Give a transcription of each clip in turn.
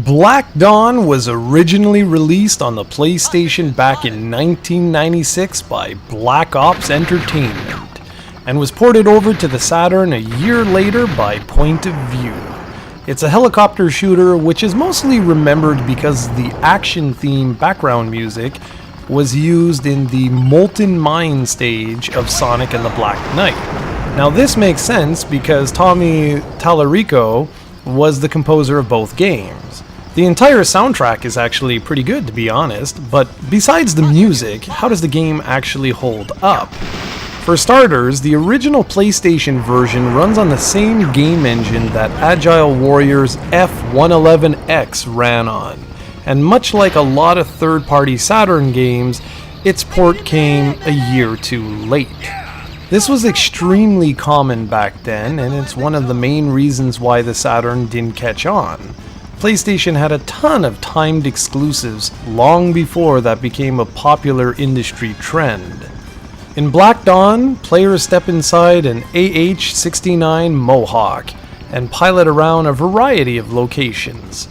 Black Dawn was originally released on the PlayStation back in 1996 by Black Ops Entertainment, and was ported over to the Saturn a year later by Point of View. It's a helicopter shooter which is mostly remembered because the action theme background music was used in the Molten Mind stage of Sonic and the Black Knight. Now this makes sense because Tommy Tallarico was the composer of both games. The entire soundtrack is actually pretty good, to be honest, but besides the music, how does the game actually hold up? For starters, the original PlayStation version runs on the same game engine that Agile Warrior's F111X ran on, and much like a lot of third-party Saturn games, its port came a year too late. This was extremely common back then, and it's one of the main reasons why the Saturn didn't catch on. PlayStation had a ton of timed exclusives long before that became a popular industry trend. In Black Dawn, players step inside an AH-69 Mohawk and pilot around a variety of locations.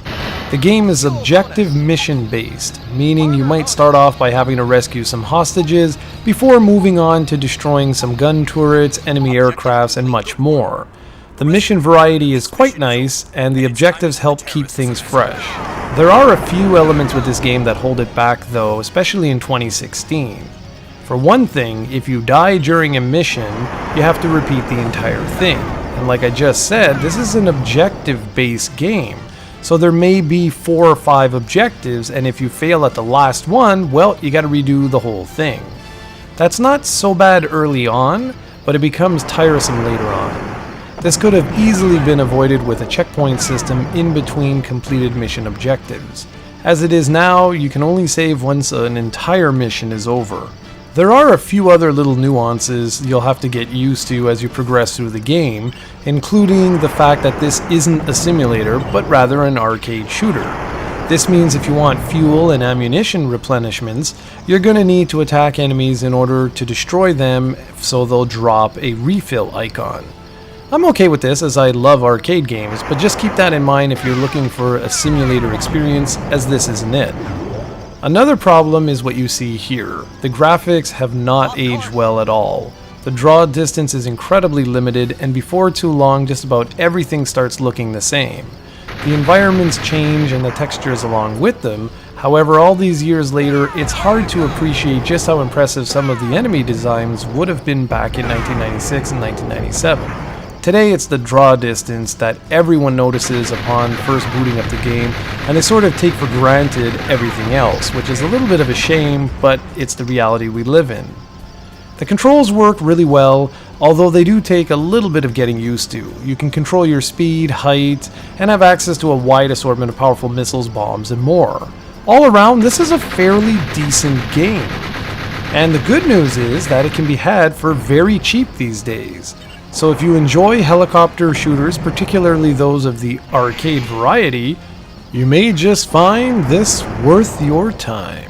The game is objective mission-based, meaning you might start off by having to rescue some hostages before moving on to destroying some gun turrets, enemy aircrafts, and much more. The mission variety is quite nice, and the objectives help keep things fresh. There are a few elements with this game that hold it back though, especially in 2016. For one thing, if you die during a mission, you have to repeat the entire thing. And like I just said, this is an objective-based game. So there may be 4 or 5 objectives, and if you fail at the last one, well, you gotta redo the whole thing. That's not so bad early on, but it becomes tiresome later on. This could have easily been avoided with a checkpoint system in between completed mission objectives. As it is now, you can only save once an entire mission is over. There are a few other little nuances you'll have to get used to as you progress through the game, including the fact that this isn't a simulator, but rather an arcade shooter. This means if you want fuel and ammunition replenishments, you're going to need to attack enemies in order to destroy them, so they'll drop a refill icon. I'm okay with this as I love arcade games, but just keep that in mind if you're looking for a simulator experience, as this isn't it. Another problem is what you see here. The graphics have not aged well at all. The draw distance is incredibly limited, and before too long just about everything starts looking the same. The environments change and the textures along with them. However, all these years later, it's hard to appreciate just how impressive some of the enemy designs would have been back in 1996 and 1997. Today it's the draw distance that everyone notices upon first booting up the game, and they sort of take for granted everything else, which is a little bit of a shame, but it's the reality we live in. The controls work really well, although they do take a little bit of getting used to. You can control your speed, height, and have access to a wide assortment of powerful missiles, bombs, and more. All around, this is a fairly decent game. And the good news is that it can be had for very cheap these days. So if you enjoy helicopter shooters, particularly those of the arcade variety, you may just find this worth your time.